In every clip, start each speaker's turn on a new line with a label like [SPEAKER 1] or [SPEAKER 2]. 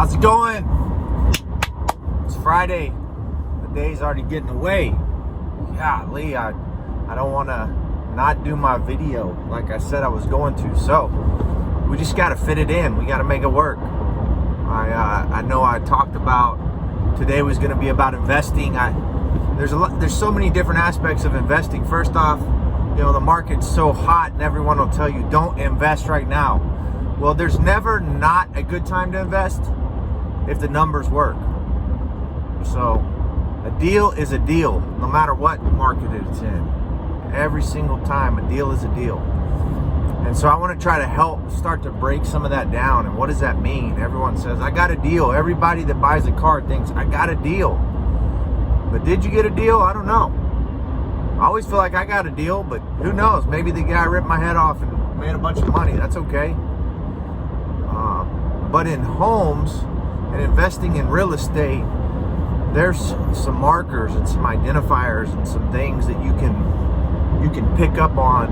[SPEAKER 1] How's it going? It's Friday. The day's already getting away. Golly, I don't want to not do my video like I said I was going to. So we just got to fit it in. We got to make it work. I know I talked about today was going to be about investing. There's so many different aspects of investing. First off, the market's so hot and everyone will tell you don't invest right now. Well, there's never not a good time to invest if the numbers work. So a deal is a deal, no matter what market it's in. Every single time, a deal is a deal. And so I want to try to help start to break some of that down. And what does that mean? Everyone says, I got a deal. Everybody that buys a car thinks, I got a deal. But did you get a deal? I don't know. I always feel like I got a deal, but who knows? Maybe the guy ripped my head off and made a bunch of money. That's okay. But in homes and investing in real estate, there's some markers and some identifiers and some things that you can pick up on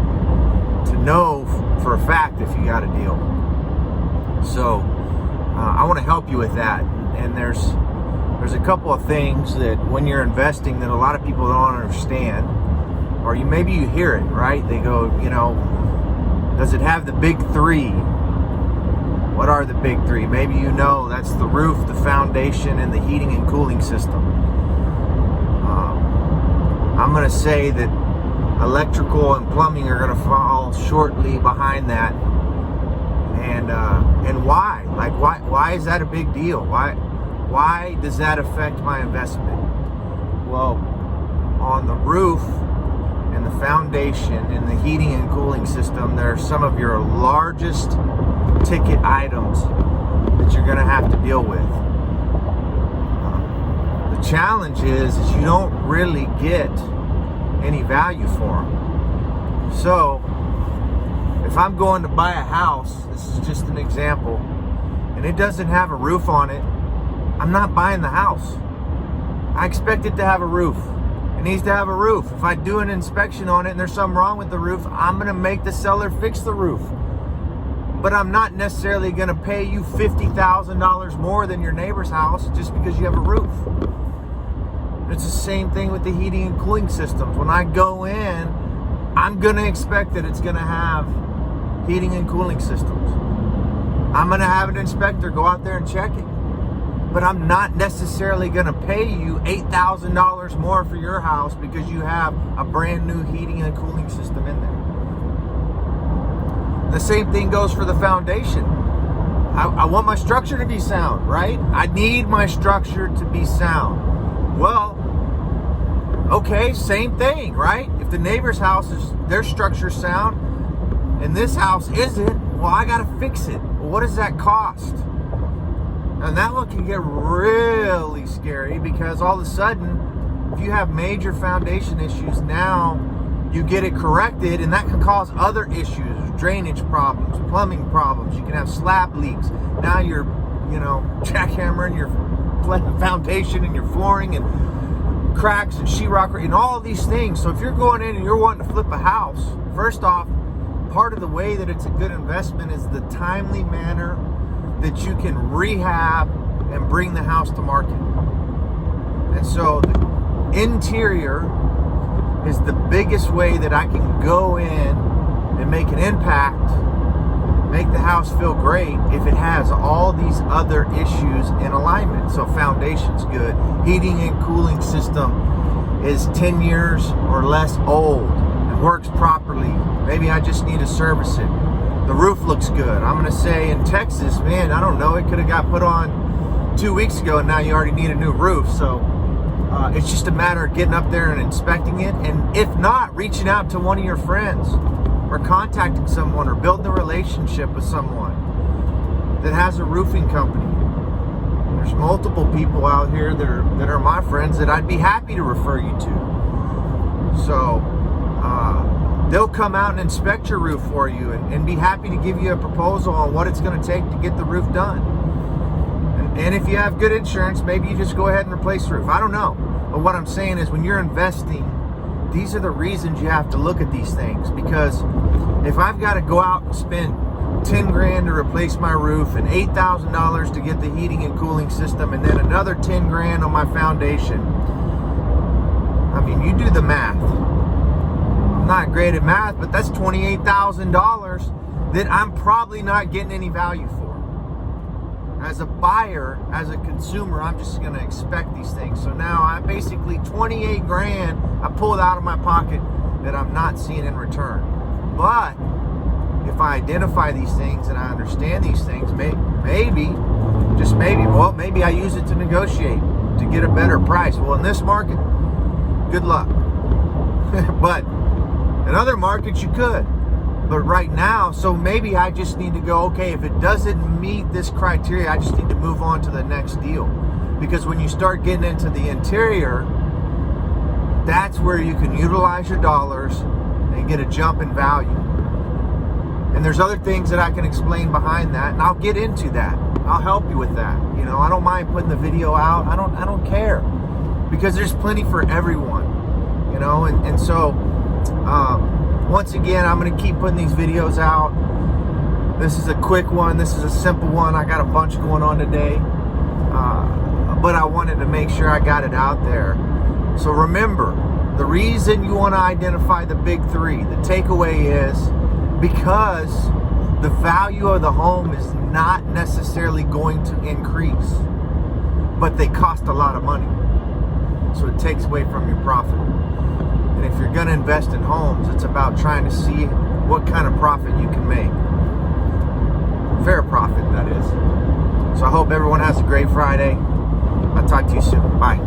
[SPEAKER 1] to know for a fact if you got a deal. So I want to help you with that. And there's a couple of things that when you're investing that a lot of people don't understand, or maybe you hear it, right? They go, does it have the big three? What are the big three? Maybe that's the roof, the foundation, and the heating and cooling system. I'm going to say that electrical and plumbing are going to fall shortly behind that. And why? Like, why is that a big deal? Why does that affect my investment? Well, on the roof and the foundation and the heating and cooling system, there are some of your largest ticket items that you're going to have to deal with. The challenge is you don't really get any value for them. So if I'm going to buy a house, this is just an example, and it doesn't have a roof on it, I'm not buying the house. I expect it to have a roof. It needs to have a roof. If I do an inspection on it and there's something wrong with the roof, I'm going to make the seller fix the roof. But I'm not necessarily going to pay you $50,000 more than your neighbor's house just because you have a roof. It's the same thing with the heating and cooling systems. When I go in, I'm going to expect that it's going to have heating and cooling systems. I'm going to have an inspector go out there and check it. But I'm not necessarily going to pay you $8,000 more for your house because you have a brand new heating and cooling system in there. The same thing goes for the foundation. I want my structure to be sound, right? I need my structure to be sound. Well, okay, same thing, right? If the neighbor's house their structure's sound and this house isn't, well, I got to fix it. Well, what does that cost? And that one can get really scary because all of a sudden, if you have major foundation issues, now you get it corrected, and that can cause other issues, drainage problems, plumbing problems. You can have slab leaks. Now you're, jackhammering your foundation and your flooring and cracks and sheetrock and all of these things. So if you're going in and you're wanting to flip a house, first off, part of the way that it's a good investment is the timely manner that you can rehab and bring the house to market. And so the interior is the biggest way that I can go in and make an impact, make the house feel great if it has all these other issues in alignment. So foundation's good. Heating and cooling system is 10 years or less old. It works properly. Maybe I just need to service it. The roof looks good. I'm going to say in Texas, man, I don't know, it could have got put on 2 weeks ago and now you already need a new roof. So it's just a matter of getting up there and inspecting it. And if not, reaching out to one of your friends or contacting someone or building a relationship with someone that has a roofing company. There's multiple people out here that are my friends that I'd be happy to refer you to. So they'll come out and inspect your roof for you and be happy to give you a proposal on what it's going to take to get the roof done. And if you have good insurance, maybe you just go ahead and replace the roof. I don't know. But what I'm saying is when you're investing, these are the reasons you have to look at these things. Because if I've got to go out and spend 10 grand to replace my roof and $8,000 to get the heating and cooling system, and then another 10 grand on my foundation. I mean, you do the math. I'm not great at math, but that's $28,000 that I'm probably not getting any value for. As a buyer, as a consumer, I'm just going to expect these things. So now I basically 28 grand I pulled out of my pocket that I'm not seeing in return. But if I identify these things and I understand these things, maybe, just maybe, well, maybe I use it to negotiate to get a better price. Well, in this market, good luck. But in other markets, you could. But right now, so maybe I just need to go, okay, if it doesn't meet this criteria, I just need to move on to the next deal. Because when you start getting into the interior, that's where you can utilize your dollars and get a jump in value. And there's other things that I can explain behind that, and I'll get into that. I'll help you with that. You know, I don't mind putting the video out. I don't care, because there's plenty for everyone. You know, and so once again, I'm going to keep putting these videos out. This is a quick one. This is a simple one. I got a bunch going on today, but I wanted to make sure I got it out there. So remember, the reason you want to identify the big three, the takeaway is because the value of the home is not necessarily going to increase, but they cost a lot of money. So it takes away from your profit. And if you're going to invest in homes, it's about trying to see what kind of profit you can make. Fair profit, that is. So I hope everyone has a great Friday. I'll talk to you soon. Bye.